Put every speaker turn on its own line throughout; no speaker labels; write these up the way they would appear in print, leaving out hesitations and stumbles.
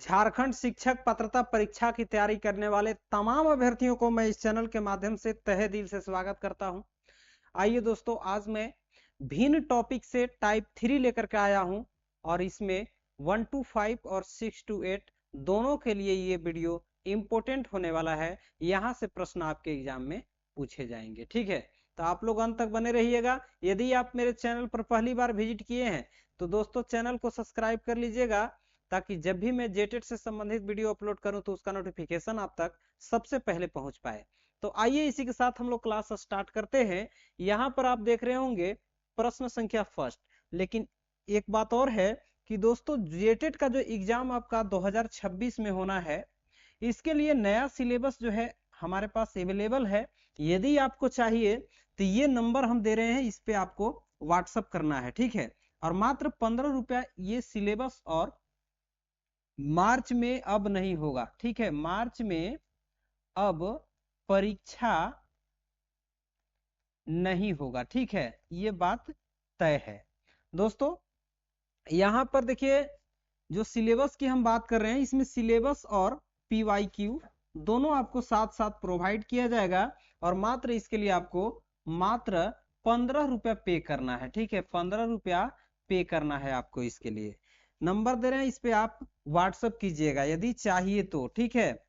झारखंड शिक्षक पात्रता परीक्षा की तैयारी करने वाले तमाम अभ्यर्थियों को मैं इस चैनल के माध्यम से तहे दिल से स्वागत करता हूं। आइए दोस्तों, आज मैं भिन्न टॉपिक से टाइप 3 लेकर के आया हूं और इसमें 1 to 5 और 6 to 8 दोनों के लिए ये वीडियो इंपोर्टेंट होने वाला है। यहाँ से प्रश्न आपके एग्जाम में पूछे जाएंगे, ठीक है। तो आप लोग अंत तक बने रहिएगा। यदि आप मेरे चैनल पर पहली बार विजिट किए हैं तो दोस्तों चैनल को सब्सक्राइब कर लीजिएगा, ताकि जब भी मैं जेटेट से संबंधित वीडियो अपलोड करूं तो उसका नोटिफिकेशन आप तक सबसे पहले पहुंच पाए। तो आइए इसी के साथ हम लोग क्लास स्टार्ट करते हैं। यहाँ पर आप देख रहे होंगे प्रश्न संख्या फर्स्ट। लेकिन एक बात और है कि दोस्तों जेटेट का जो एग्जाम आपका 2026 में होना है, इसके लिए नया सिलेबस जो है हमारे पास अवेलेबल है। यदि आपको चाहिए तो ये नंबर हम दे रहे हैं, इस पे आपको व्हाट्सअप करना है, ठीक है। और मात्र 15 रुपया ये सिलेबस, और मार्च में अब नहीं होगा, ठीक है। मार्च में अब परीक्षा नहीं होगा, ठीक है, ये बात तय है। दोस्तों यहां पर देखिए, जो सिलेबस की हम बात कर रहे हैं, इसमें सिलेबस और पीवाईक्यू दोनों आपको साथ साथ प्रोवाइड किया जाएगा। और मात्र इसके लिए आपको मात्र 15 रुपया पे करना है, ठीक है। 15 रुपया पे करना है आपको। इसके लिए नंबर दे रहे हैं, इस पे आप व्हाट्सएप कीजिएगा यदि चाहिए तो, ठीक है।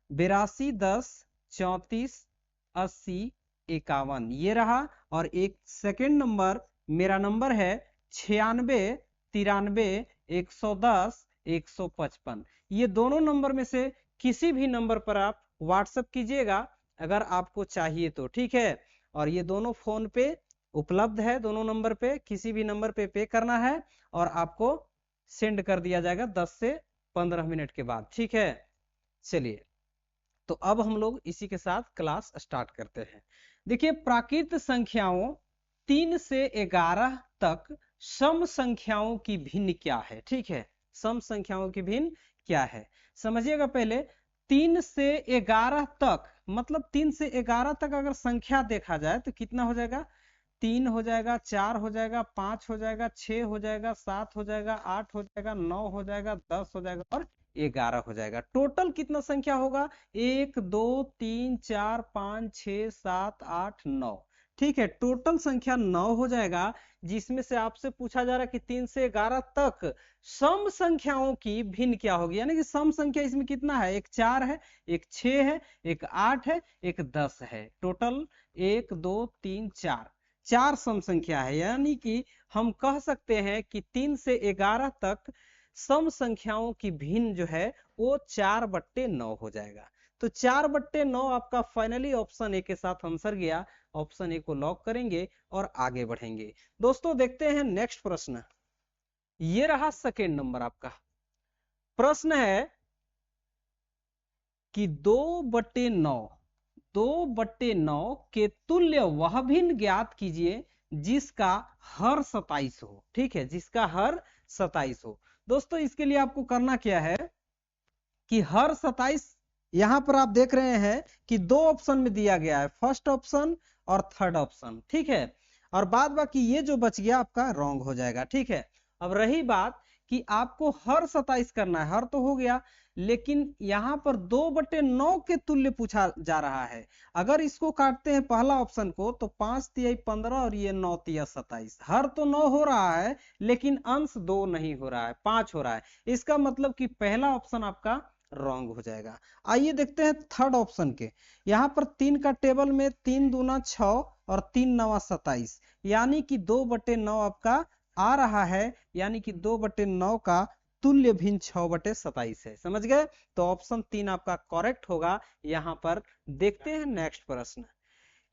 8210348051 ये रहा। और एक सेकेंड नंबर मेरा नंबर है 9693110155। ये दोनों नंबर में से किसी भी नंबर पर आप व्हाट्सएप कीजिएगा अगर आपको चाहिए तो, ठीक है। और ये दोनों फोन पे उपलब्ध है, दोनों नंबर पे किसी भी नंबर पे करना है और आपको सेंड कर दिया जाएगा 10 से 15 मिनट के बाद, ठीक है। चलिए, तो अब हम लोग इसी के साथ क्लास स्टार्ट करते हैं। देखिए, प्राकृत संख्याओं 3 से 11 तक सम संख्याओं की भिन्न क्या है, ठीक है। सम संख्याओं की भिन्न क्या है समझिएगा पहले। 3 से 11 तक मतलब 3 से 11 तक अगर संख्या देखा जाए तो कितना हो जाएगा? 3 हो जाएगा, 4 हो जाएगा, 5 हो जाएगा, 6 हो जाएगा, 7 हो जाएगा, 8 हो जाएगा, 9 हो जाएगा, 10 हो जाएगा और 11 हो जाएगा। टोटल कितना संख्या होगा? 1 2 3 4 5 6 7 8 9, ठीक है। टोटल संख्या 9 हो जाएगा, जिसमें से आपसे पूछा जा रहा है कि 3 से 11 तक सम संख्याओं की भिन्न क्या होगी। यानी कि सम संख्या इसमें कितना है? एक 4 है, एक 6 है, एक 8 है, एक 10 है। टोटल 1 2 3 4 सम संख्या है। यानी कि हम कह सकते हैं कि 3 से 11 तक सम संख्याओं की भिन्न जो है वो 4/9 हो जाएगा। तो 4/9 आपका फाइनली ऑप्शन ए के साथ आंसर गया। ऑप्शन ए को लॉक करेंगे और आगे बढ़ेंगे। दोस्तों देखते हैं नेक्स्ट प्रश्न। ये रहा सेकेंड नंबर आपका प्रश्न है कि 2/9 के तुल्य वह भिन्न ज्ञात कीजिए जिसका हर 27 हो, ठीक है, जिसका हर 27 हो। दोस्तों इसके लिए आपको करना क्या है कि हर 27, यहां पर आप देख रहे हैं कि 2 ऑप्शन में दिया गया है, फर्स्ट ऑप्शन और थर्ड ऑप्शन, ठीक है। और बाद बाकी ये जो बच गया आपका रॉन्ग हो जाएगा, ठीक है। अब रही बात कि आपको हर 27 करना है, हर तो हो गया, लेकिन यहां पर 2/9 के तुल्य पूछा जा रहा है। अगर इसको काटते हैं पहला ऑप्शन को तो 5 तिहाई 15 और ये 9 तिहाई 27। हर तो 9 हो रहा है लेकिन अंश 2 नहीं हो रहा है, 5 हो रहा है। इसका मतलब कि पहला ऑप्शन आपका रॉन्ग हो जाएगा। आइए देखते हैं थर्ड ऑप्शन के। यहाँ पर 3 का टेबल में 3 दूना 6 और 3 नवा 27, यानी कि 2/9 आपका आ रहा है। यानी कि 2/9 का तुल्य भिन्न 6/27 है। समझ गए? तो ऑप्शन 3 आपका करेक्ट होगा। यहाँ पर देखते हैं नेक्स्ट प्रश्न।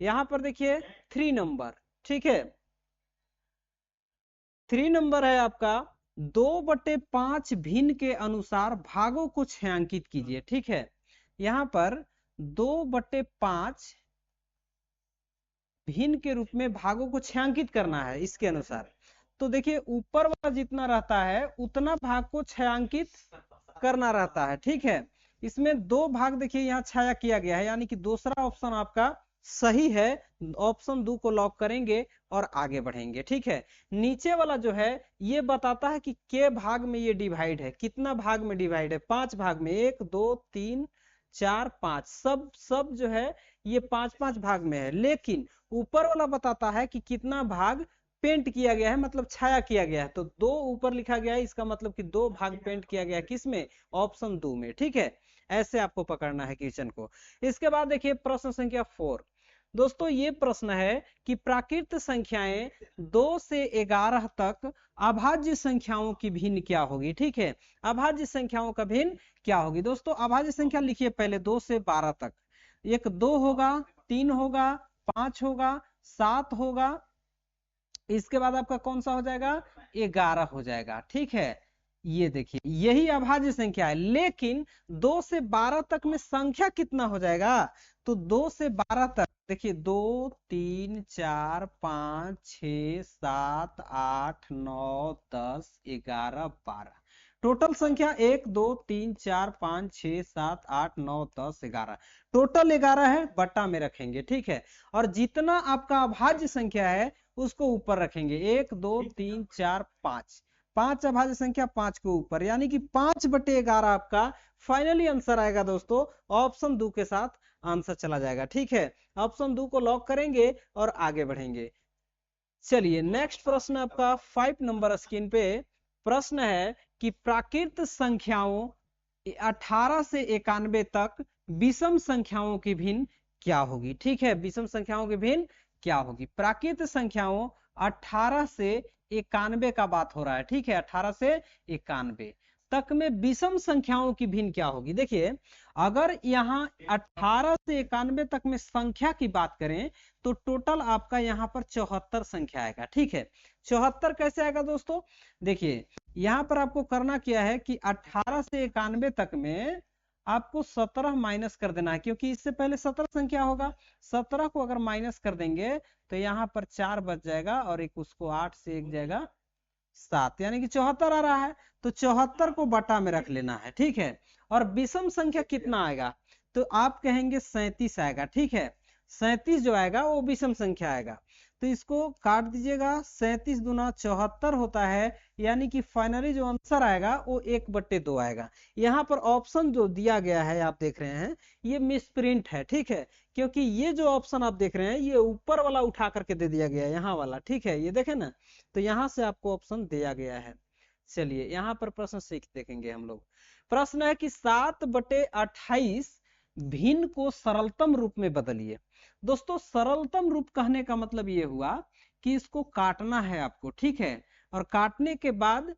यहाँ पर देखिए 3 नंबर, ठीक है। 3 नंबर है आपका 2/5 भिन्न के अनुसार भागों को छायांकित कीजिए, ठीक है। यहाँ पर 2/5 भिन्न के रूप में भागों को छायांकित करना है इसके अनुसार। तो देखिए ऊपर वाला जितना रहता है उतना भाग को छायांकित करना रहता है, ठीक है। इसमें 2 भाग देखिए यहाँ छाया किया गया है, यानी कि दूसरा ऑप्शन आपका सही है, ऑप्शन 2 को लॉक करेंगे और आगे बढ़ेंगे। ठीक है, नीचे वाला जो है ये बताता है कि के भाग में ये डिवाइड है, कितना भाग में डिवाइड है, 5 भाग में, 1 2 3 4 5, सब जो है ये 5-5 भाग में है। लेकिन ऊपर वाला बताता है कि कितना भाग पेंट किया गया है, मतलब छाया किया गया है। तो 2 ऊपर लिखा गया है, इसका मतलब कि 2 भाग पेंट किया गया है, किसमें, ऑप्शन 2 में। ठीक है, ऐसे आपको पकड़ना है क्वेश्चन को। इसके बाद देखिए प्रश्न संख्या 4। दोस्तों ये प्रश्न है कि प्राकृत संख्याएं 2 से 11 तक अभाज्य संख्याओं की भिन्न क्या होगी। ठीक है, अभाज्य संख्याओं का भिन्न क्या होगी। दोस्तों अभाज्य संख्या लिखिए पहले 2 से 12 तक। एक 2 होगा, 3 होगा, 5 होगा, 7 होगा, इसके बाद आपका कौन सा हो जाएगा, 11 हो जाएगा। ठीक है, ये देखिए यही अभाज्य संख्या है। लेकिन 2 से 12 तक में संख्या कितना हो जाएगा, तो 2 से 12 तक देखिए 2 3 4 5 6 7 8 9 10 11 12, टोटल संख्या 1 2 3 4 5 6 7 8 9 10 11, टोटल 11 है, बट्टा में रखेंगे। ठीक है, और जितना आपका अभाज्य संख्या है उसको ऊपर रखेंगे, 1 2 3 4 5, 5 अभाज्य संख्या 5 के ऊपर, यानी कि 5/11 आपका फाइनली आंसर आएगा। दोस्तों ऑप्शन 2 के साथ आंसर चला जाएगा। ठीक है, ऑप्शन 2 को लॉक करेंगे और आगे बढ़ेंगे। चलिए नेक्स्ट प्रश्न आपका 5 नंबर स्क्रीन पे प्रश्न है कि प्राकृत संख्याओं 18 से 91 तक विषम संख्याओं की भिन्न क्या होगी। ठीक है, विषम संख्याओं की भिन्न क्या होगी। प्राकृत संख्याओं 18 से 91 का बात हो रहा है। ठीक है, 18 से 91 तक में विषम संख्याओं की भिन्न क्या होगी। देखिए अगर यहाँ 18 से 91 तक में संख्या की बात करें तो टोटल आपका यहाँ पर 74 संख्या आएगा। ठीक है, 74 कैसे आएगा दोस्तों, देखिए यहाँ पर आपको करना क्या है कि 18 से 91 तक में आपको 17 माइनस कर देना है, क्योंकि इससे पहले 17 संख्या होगा। 17 को अगर माइनस कर देंगे तो यहाँ पर 4 बच जाएगा और एक उसको 8 से 1 जाएगा 7, यानी कि 74 आ रहा है। तो 74 को बटा में रख लेना है। ठीक है, और विषम संख्या कितना आएगा, तो आप कहेंगे 37 आएगा। ठीक है, 37 जो आएगा वो विषम संख्या आएगा। तो इसको काट दीजिएगा, 37 दूना 74 होता है, यानी कि फाइनली जो आंसर आएगा वो 1/2 आएगा। यहाँ पर ऑप्शन जो दिया गया है आप देख रहे हैं ये मिसप्रिंट है। ठीक है, क्योंकि ये जो ऑप्शन आप देख रहे हैं ये ऊपर वाला उठा करके दे दिया गया है, यहाँ वाला। ठीक है, ये देखें ना, तो यहाँ से आपको ऑप्शन दिया गया है। चलिए यहाँ पर प्रश्न सीख देखेंगे हम लोग। प्रश्न है कि 7/28 भिन्न को सरलतम रूप में बदलिए। दोस्तों सरलतम रूप कहने का मतलब ये हुआ कि इसको काटना है आपको। ठीक है, और काटने के बाद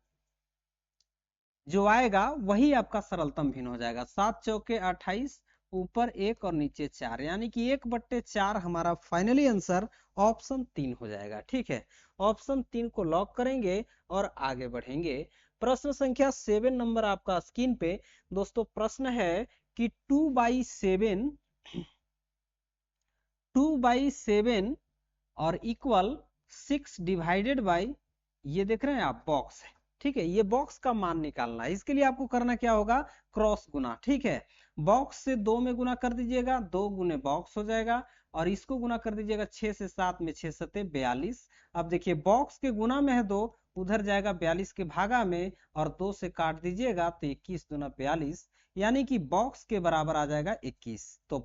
जो आएगा वही आपका सरलतम भिन्न हो जाएगा। 7 चौके 28, ऊपर 1 और नीचे 4, यानी कि 1/4 हमारा फाइनली आंसर ऑप्शन 3 हो जाएगा। ठीक है, ऑप्शन 3 को लॉक करेंगे और आगे बढ़ेंगे। प्रश्न संख्या 7 नंबर आपका स्क्रीन पे दोस्तों प्रश्न है कि 2/7 और इक्वल 6 डिवाइडेड बाई, ये देख रहे हैं आप बॉक्स है। ठीक है, ये बॉक्स का मान निकालना है। इसके लिए आपको करना क्या होगा, क्रॉस गुना। ठीक है, बॉक्स से 2 में गुना कर दीजिएगा, 2 गुने बॉक्स हो जाएगा, और इसको गुना कर दीजिएगा 6 से 7 में, 6 7 42। अब देखिए बॉक्स के गुना में है 2, उधर जाएगा 42 के भागा में, और 2 से काट दीजिएगा तो 21 दूना 42, यानी कि बॉक्स के बराबर आ जाएगा 21। तो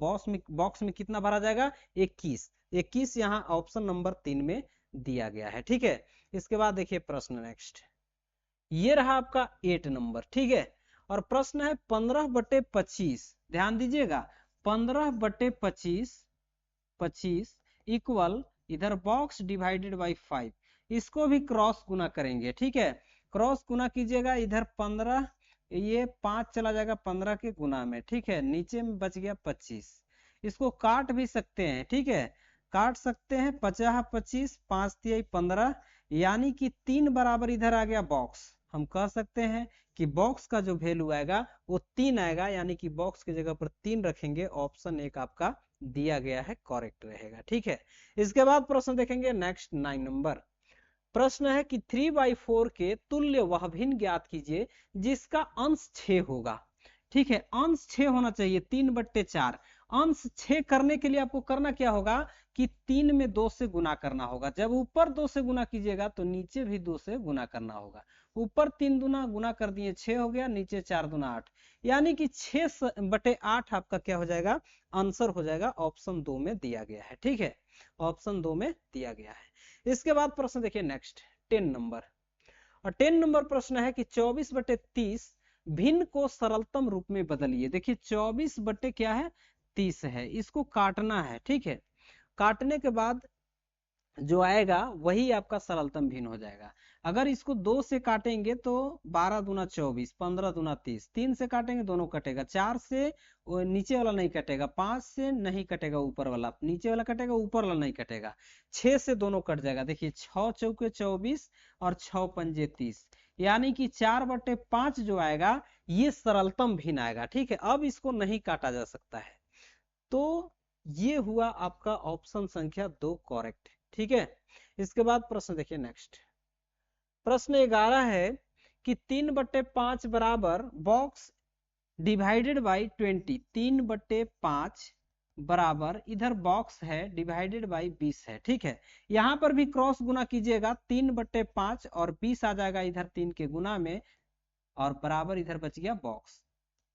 बॉक्स में कितना भरा जाएगा, 21। 21 यहाँ ऑप्शन नंबर 3 में दिया गया है। ठीक है, इसके बाद देखिए प्रश्न नेक्स्ट, ये रहा आपका 8 नंबर। ठीक है, और प्रश्न है 15/25, ध्यान दीजिएगा, 15/25 इक्वल, इधर बॉक्स डिवाइडेड बाई 5, इसको भी क्रॉस गुना करेंगे। ठीक है, क्रॉस गुना कीजिएगा, इधर 15, ये 5 चला जाएगा 15 के गुना में। ठीक है, नीचे में बच गया 25, इसको काट भी सकते हैं। ठीक है, काट सकते हैं, 50 25, 5 तिहाई 15, यानी कि 3 बराबर इधर आ गया बॉक्स। हम कह सकते हैं कि बॉक्स का जो वैल्यू आएगा वो 3 आएगा, यानी कि बॉक्स की जगह पर 3 रखेंगे। ऑप्शन 1 आपका दिया गया है, करेक्ट रहेगा। ठीक है, इसके बाद प्रश्न देखेंगे नेक्स्ट 9 नंबर। प्रश्न है कि 3/4 के तुल्य वह भिन्न ज्ञात कीजिए जिसका अंश 6 होगा। ठीक है, अंश 6 होना चाहिए, 3/4, अंश 6 करने के लिए आपको करना क्या होगा कि 3 में 2 से गुना करना होगा। जब ऊपर 2 से गुना कीजिएगा तो नीचे भी 2 से गुना करना होगा। ऊपर 3 दूना गुना कर दिए 6 हो गया, नीचे 4 दूना 8, यानी कि 6/8 आपका क्या हो जाएगा, आंसर हो जाएगा। ऑप्शन 2 में दिया गया है। ठीक है, ऑप्शन 2 में दिया गया है। इसके बाद प्रश्न देखिए नेक्स्ट 10 नंबर, और 10 नंबर प्रश्न है कि 24/30 भिन्न को सरलतम रूप में बदलिए। देखिए 24 क्या है 30 है, इसको काटना है। ठीक है, काटने के बाद जो आएगा वही आपका सरलतम भिन्न हो जाएगा। अगर इसको 2 से काटेंगे तो 12 दूना 24, 15 दूना 30, 3 से काटेंगे दोनों कटेगा, 4 से नीचे वाला नहीं कटेगा, 5 से नहीं कटेगा ऊपर वाला, नीचे वाला कटेगा ऊपर वाला नहीं कटेगा, 6 से दोनों कट जाएगा। देखिए 6 चौके 24 और 6 पंजे 30, यानी कि 4/5 जो आएगा ये सरलतम भिन्न आएगा। ठीक है, अब इसको नहीं काटा जा सकता है। तो ये हुआ आपका ऑप्शन संख्या 2 करेक्ट। ठीक है, इसके बाद प्रश्न देखिए नेक्स्ट, प्रश्न 11 है कि 3/5 बराबर बॉक्स डिवाइडेड बाई 20। 3/5 बराबर इधर बॉक्स है डिवाइडेड बाई 20 है। ठीक है, यहां पर भी क्रॉस गुना कीजिएगा, 3/5 और 20 आ जाएगा इधर 3 के गुना में, और बराबर इधर बच गया बॉक्स।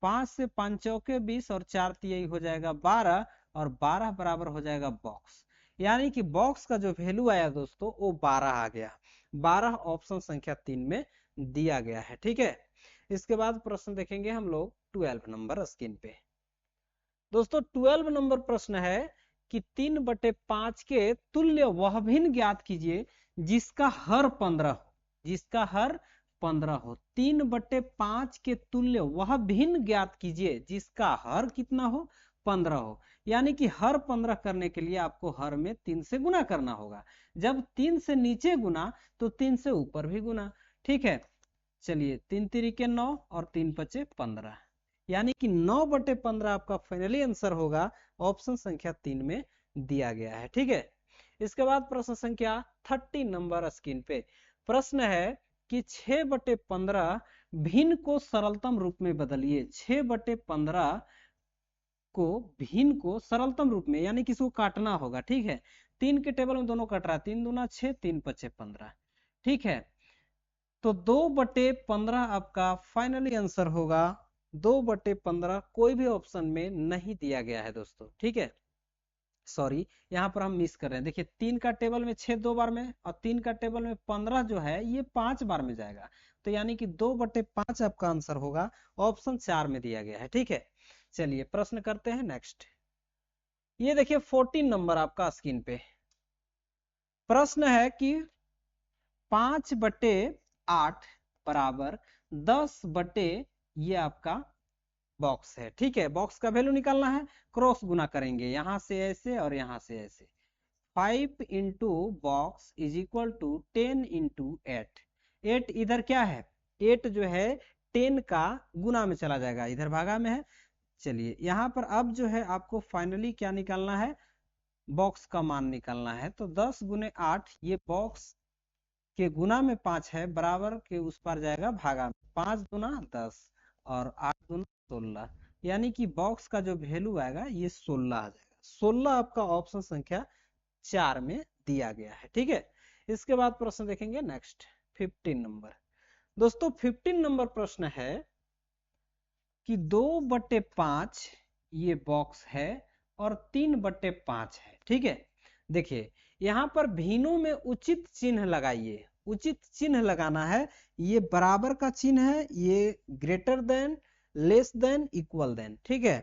5 से 5 चौके 20 और 4 तिहाई हो जाएगा 12, और 12 बराबर हो जाएगा बॉक्स, यानी कि बॉक्स का जो वैल्यू आया दोस्तों वो 12 आ गया। 12 ऑप्शन संख्या 3 में दिया गया है। ठीक है, इसके बाद प्रश्न देखेंगे हम लोग 12 नंबर स्क्रीन पे। दोस्तों 12 नंबर प्रश्न है कि 3/5 के तुल्य वह भिन्न ज्ञात कीजिए जिसका हर 15 हो, जिसका हर 15 हो। 3/5 के तुल्य वह भिन्न ज्ञात कीजिए जिसका हर कितना हो, 15 हो, यानी कि हर 15 करने के लिए आपको हर में 3 से गुना करना होगा। जब 3 से नीचे गुना तो 3 से ऊपर भी गुना। ठीक है, चलिए 3 तिरिके 9 और 3 पचे 15, यानी कि 9/15 आपका फाइनली आंसर होगा। ऑप्शन संख्या 3 में दिया गया है। ठीक है, इसके बाद प्रश्न संख्या 30 नंबर स्क्रीन पे प्रश्न है कि 6/15 भिन्न को सरलतम रूप में बदलिए। 6/15 को भिन्न को सरलतम रूप में, यानी कि इसको काटना होगा। ठीक है, 3 के टेबल में दोनों कट रहा है, 3 दूना 6, 3 पचे 15। ठीक है, तो 2/15 आपका फाइनली आंसर होगा। 2/15 कोई भी ऑप्शन में नहीं दिया गया है दोस्तों। ठीक है, सॉरी यहाँ पर हम मिस कर रहे हैं। देखिए 3 का टेबल में 6 2 बार में, और 3 का टेबल में 15 जो है ये 5 बार में जाएगा, तो यानी कि 2/5 आपका आंसर होगा। ऑप्शन 4 में दिया गया है। ठीक है, चलिए प्रश्न करते हैं नेक्स्ट। ये देखिए 14 नंबर आपका स्क्रीन पे प्रश्न है कि 5/8 बराबर 10 ये आपका बॉक्स है। ठीक है, बॉक्स का वैल्यू निकालना है, क्रॉस गुना करेंगे, यहां से ऐसे और यहां से ऐसे। 5 into box is equal to 10 into 8। 8 इधर क्या है, 8 जो है 10 का गुना में चला जाएगा, इधर भागा में है। चलिए यहाँ पर अब जो है आपको फाइनली क्या निकालना है, बॉक्स का मान निकालना है। तो 10 गुने 8, ये बॉक्स के गुना में 5 है, बराबर के उस पर जाएगा भागा में, 5 दूना 10 और 8 दूना 16, यानी कि बॉक्स का जो वैल्यू आएगा ये 16 आ जाएगा। 16 आपका ऑप्शन संख्या 4 में दिया गया है। ठीक है, इसके बाद प्रश्न देखेंगे नेक्स्ट 15 नंबर। दोस्तों 15 नंबर प्रश्न है कि 2/5 ये बॉक्स है और 3/5 है। ठीक है, देखिए यहाँ पर भिन्नों में उचित चिन्ह लगाइए। उचित चिन्ह लगाना है, ये बराबर का चिन्ह है, ये greater than, less than, equal than. ठीक है,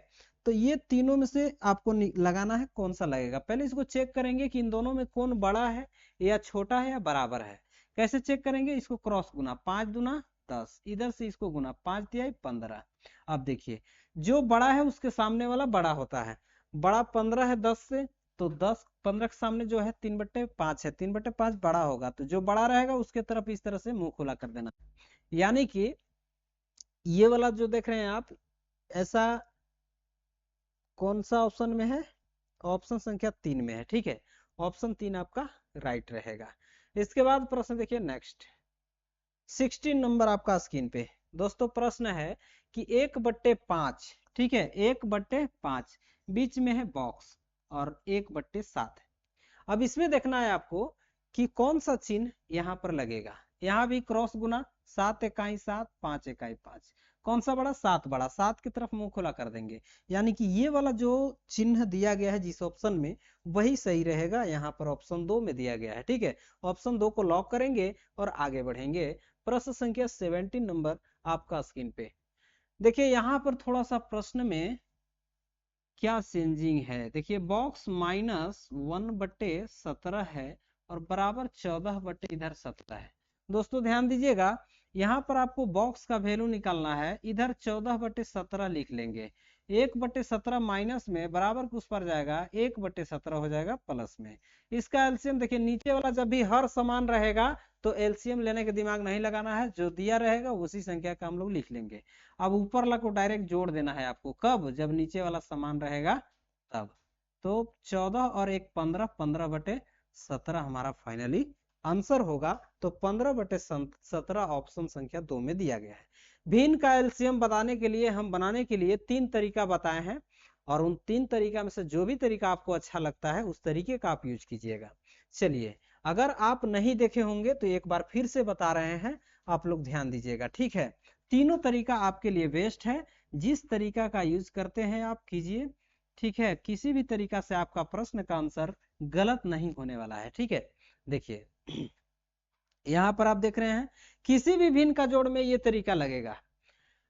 तो ये तीनों में से आपको लगाना है, कौन सा लगेगा। पहले इसको चेक करेंगे कि इन दोनों में कौन बड़ा है या छोटा है या बराबर है। कैसे चेक करेंगे, इसको क्रॉस गुना, 5 दूना 10, इधर से इसको गुना, 5 तिहाई 15। अब देखिए जो बड़ा है उसके सामने वाला बड़ा होता है। बड़ा 15 है 10 से, तो 10 15 के सामने जो है 3/5 है, 3/5 बड़ा होगा, तो जो बड़ा रहेगा उसके तरफ इस तरह से मुंह खुला कर देना। यानी कि ये वाला जो देख रहे हैं आप, ऐसा कौन सा ऑप्शन में है, ऑप्शन संख्या 3 में है। ठीक है, ऑप्शन 3 आपका राइट रहेगा। इसके बाद प्रश्न देखिए नेक्स्ट 16 नंबर आपका स्क्रीन पे। दोस्तों प्रश्न है कि 1/5, ठीक है 1/5 बीच में है बॉक्स और 1/7 है। अब इसमें देखना है आपको कि कौन सा चिन्ह यहाँ पर लगेगा। यहाँ भी क्रॉस गुना, 7 इकाई 7, 5 इकाई 5, कौन सा बड़ा? 7 बड़ा, 7 की तरफ मुंह खुला कर देंगे, यानी कि ये वाला जो चिन्ह दिया गया है जिस ऑप्शन में, वही सही रहेगा। यहाँ पर ऑप्शन 2 में दिया गया है, ठीक है। ऑप्शन 2 को लॉक करेंगे और आगे बढ़ेंगे। प्रश्न संख्या 17 नंबर आपका स्क्रीन पे। देखिए यहाँ पर थोड़ा सा प्रश्न में क्या चेंजिंग है। देखिए बॉक्स -1/17 है और बराबर 14 इधर 17 है। दोस्तों ध्यान दीजिएगा, यहाँ पर आपको बॉक्स का वैल्यू निकालना है, इधर 14/17 लिख लेंगे। 1/17 माइनस में बराबर कुछ पर जाएगा, 1/17 हो जाएगा प्लस में। इसका एलसीएम देखिए, नीचे वाला जब भी हर समान रहेगा तो एलसीएम लेने के दिमाग नहीं लगाना है, जो दिया रहेगा उसी संख्या का हम लोग लिख लेंगे। अब ऊपर वाला को डायरेक्ट जोड़ देना है आपको, कब? जब नीचे वाला समान रहेगा तब। तो 14 और 1 15, 15/17 हमारा फाइनली आंसर होगा। तो 15/17 ऑप्शन संख्या 2 में दिया गया है। भिन्न का एलसीएम बनाने के लिए 3 तरीका बताए हैं, और उन 3 तरीका में से जो भी तरीका आपको अच्छा लगता है उस तरीके का आप यूज कीजिएगा। चलिए, अगर आप नहीं देखे होंगे तो एक बार फिर से बता रहे हैं, आप लोग ध्यान दीजिएगा, ठीक है। तीनों तरीका आपके लिए बेस्ट है, जिस तरीका का यूज करते हैं आप कीजिए, ठीक है। किसी भी तरीका से आपका प्रश्न का आंसर गलत नहीं होने वाला है, ठीक है। देखिए यहाँ पर आप देख रहे हैं, किसी भी भिन्न का जोड़ में ये तरीका लगेगा।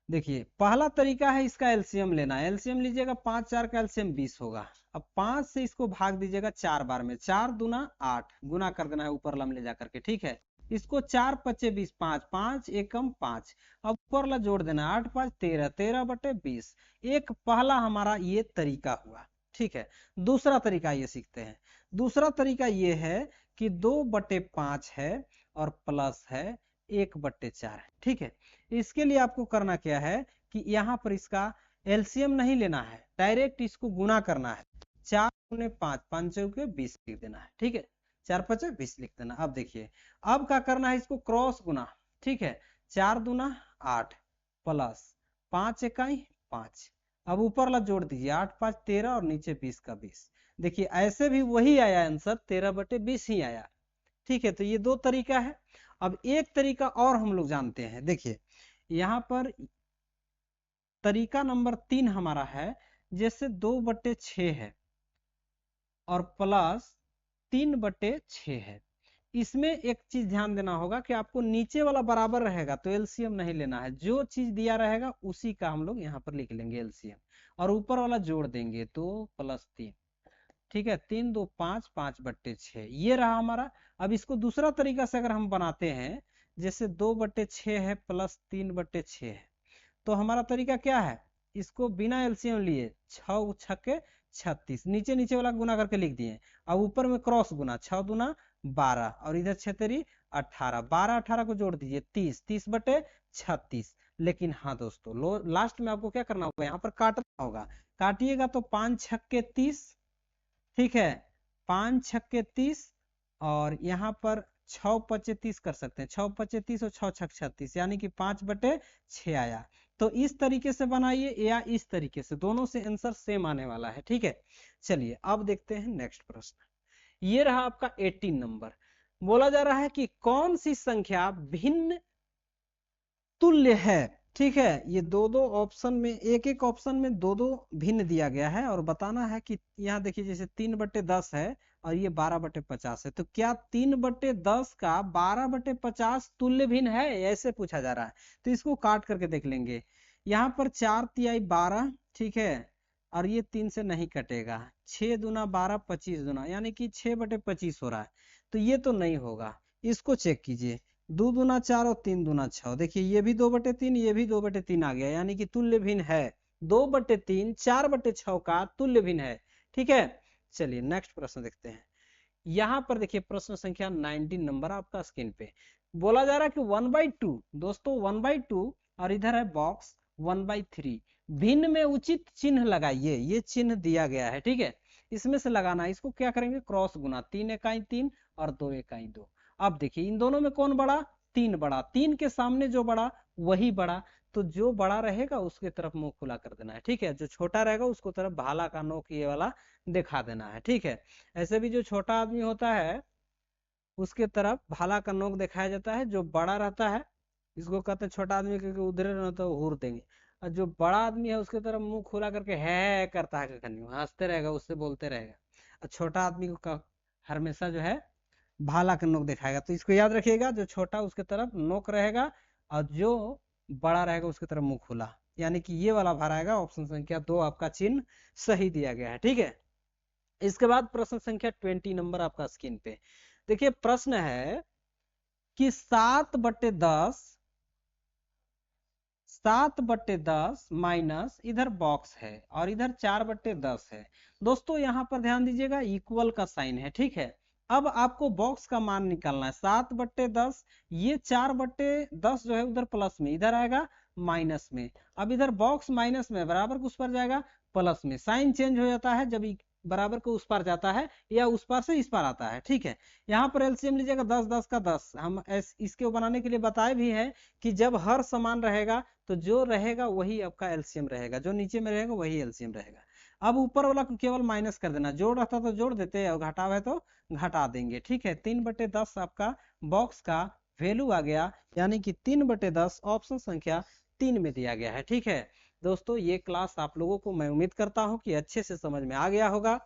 देखिए पहला तरीका है इसका एलसीएम लेना। एलसीएम लीजिएगा, 5 4 का एलसीएम 20 होगा। अब 5 से इसको भाग दीजिएगा 4 बार में, 4 दूना 8, गुना कर देना है ऊपर लम ले जाकर के, ठीक है। इसको 4 5 20, 5 5 एकम 5, अब ऊपर ला जोड़ देना, 8 5 13, 13/20। एक पहला हमारा ये तरीका हुआ, ठीक है। दूसरा तरीका ये सीखते हैं। दूसरा तरीका ये है कि 2/5 है और प्लस है 1/4 है, ठीक है। इसके लिए आपको करना क्या है कि यहाँ पर इसका एलसीएम नहीं लेना है, डायरेक्ट इसको गुना करना है। 4 दूने 5, 5 चौके 20 लिख देना है, ठीक है। 4 5 20 लिख देना। अब देखिए, अब क्या करना है, इसको क्रॉस गुना, ठीक है। 4 दूना 8 प्लस 5 इकाई 5, अब ऊपर ला जोड़ दीजिए, 8 5 13 और नीचे 20 का 20। देखिए ऐसे भी वही आया आंसर, 13/20 ही आया, ठीक है। तो ये 2 तरीका है। अब एक तरीका और हम लोग जानते हैं। देखिए यहाँ पर तरीका नंबर 3 हमारा है, जैसे 2/6 है और प्लस 3/6 है। इसमें एक चीज ध्यान देना होगा कि आपको नीचे वाला बराबर रहेगा तो एलसीएम नहीं लेना है, जो चीज दिया रहेगा उसी का हम लोग यहाँ पर लिख लेंगे एलसीएम, और ऊपर वाला जोड़ देंगे, तो +3, ठीक है। 3 2 5, 5/6 ये रहा हमारा। अब इसको दूसरा तरीका से अगर हम बनाते हैं, जैसे 2/6 है प्लस 3/6 है, तो हमारा तरीका क्या है, इसको बिना एलसीएम लिए 6 6 36, नीचे नीचे वाला गुना करके लिख दिए। अब ऊपर में क्रॉस गुना, 6 दूना 12 और इधर 6 तेरी 18, 12 18 को जोड़ दीजिए 30, 30/36। लेकिन हाँ दोस्तों, लास्ट में आपको क्या करना होगा, यहाँ पर काटना होगा। काटिएगा तो 5 6 30, ठीक है, 5 6 30, और यहाँ पर 6 5 30 कर सकते हैं, 6 5 30 और 6 6 36, यानी कि 5/6 आया। तो इस तरीके से बनाइए या इस तरीके से, दोनों से आंसर सेम आने वाला है, ठीक है। चलिए अब देखते हैं नेक्स्ट प्रश्न। ये रहा आपका 18 नंबर। बोला जा रहा है कि कौन सी संख्या भिन्न तुल्य है, ठीक है। ये दो ऑप्शन में, एक ऑप्शन में दो भिन्न दिया गया है, और बताना है कि यहाँ देखिए जैसे 3/10 है और ये 12/50 है, तो क्या 3/10 का 12/50 तुल्य भिन्न है, ऐसे पूछा जा रहा है। तो इसको काट करके देख लेंगे। यहाँ पर 4 तिहाई 12, ठीक है, और ये 3 से नहीं कटेगा, 6 दूना 12, 25 दूना, यानी कि 6/25 हो रहा है। तो ये तो नहीं होगा, इसको चेक कीजिए, 2 दूना 4 और 3 दूना 6, देखिए ये भी 2/3, ये भी 2/3 आ गया, यानी कि तुल्य भिन्न है। 2/3 4/6 का तुल्य भिन्न है, ठीक है। चलिए नेक्स्ट प्रश्न देखते हैं। यहाँ पर देखिए प्रश्न संख्या 19 नंबर आपका स्क्रीन पे। बोला जा रहा है कि 1/2, दोस्तों 1/2, और इधर है बॉक्स 1/3, भिन्न में उचित चिन्ह लगाइए। ये चिन्ह दिया गया है, ठीक है, इसमें से लगाना है। इसको क्या करेंगे, क्रॉस गुना, 3 इकाई 3 और 2 इकाई 2। अब देखिए इन दोनों में कौन बड़ा, 3 बड़ा, 3 के सामने जो बड़ा वही बड़ा, तो जो बड़ा रहेगा उसके तरफ मुंह खुला कर देना है, ठीक है। जो छोटा रहेगा उसको तरफ भाला का नोक ये वाला दिखा देना है, ठीक है। ऐसे भी जो छोटा आदमी होता है उसके तरफ भाला का नोक दिखाया जाता है, जो बड़ा रहता है इसको कहते हैं छोटा आदमी, क्योंकि उधर न तो हुर देंगे। और जो बड़ा आदमी है उसके तरफ मुंह खुला करके है करता है, हंसते रहेगा, उससे बोलते रहेगा। और छोटा आदमी को हमेशा जो है भाला का नोक दिखाएगा। तो इसको याद रखिएगा, जो छोटा उसके तरफ नोक रहेगा और जो बड़ा रहेगा उसकी तरफ मुंह खुला, यानी कि ये वाला भर आएगा। ऑप्शन संख्या 2 आपका चिन्ह सही दिया गया है, ठीक है। इसके बाद प्रश्न संख्या 20 नंबर आपका स्क्रीन पे देखिए। प्रश्न है कि 7/10 माइनस इधर बॉक्स है और इधर 4/10 है। दोस्तों यहाँ पर ध्यान दीजिएगा, इक्वल का साइन है, ठीक है। अब आपको बॉक्स का मान निकालना है। 7/10, ये 4/10 जो है उधर प्लस में, इधर आएगा माइनस में। अब इधर बॉक्स माइनस में, बराबर को उस पर जाएगा प्लस में। साइन चेंज हो जाता है जब बराबर को उस पार जाता है या उस पार से इस पार आता है, ठीक है। यहाँ पर एलसीएम लीजिएगा, 10 10 का 10। हम इसके बनाने के लिए बताए भी हैं कि जब हर समान रहेगा तो जो रहेगा वही आपका एलसीएम रहेगा, जो नीचे में रहेगा वही एलसीएम रहेगा। अब ऊपर वाला को केवल माइनस कर देना, जोड़ रहता तो जोड़ देते और घटा है तो घटा देंगे, ठीक है। 3/10 आपका बॉक्स का वैल्यू आ गया, यानी कि 3/10 ऑप्शन संख्या 3 में दिया गया है, ठीक है। दोस्तों ये क्लास आप लोगों को मैं उम्मीद करता हूँ कि अच्छे से समझ में आ गया होगा,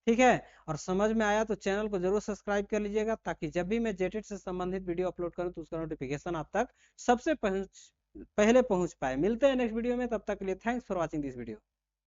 ठीक है। और समझ में आया तो चैनल को जरूर सब्सक्राइब कर लीजिएगा, ताकि जब भी मैं जेटेड से संबंधित वीडियो अपलोड करूं तो उसका नोटिफिकेशन आप तक सबसे पहले पहुंच पाए। मिलते हैं नेक्स्ट वीडियो में, तब तक के लिए thanks for watching this video.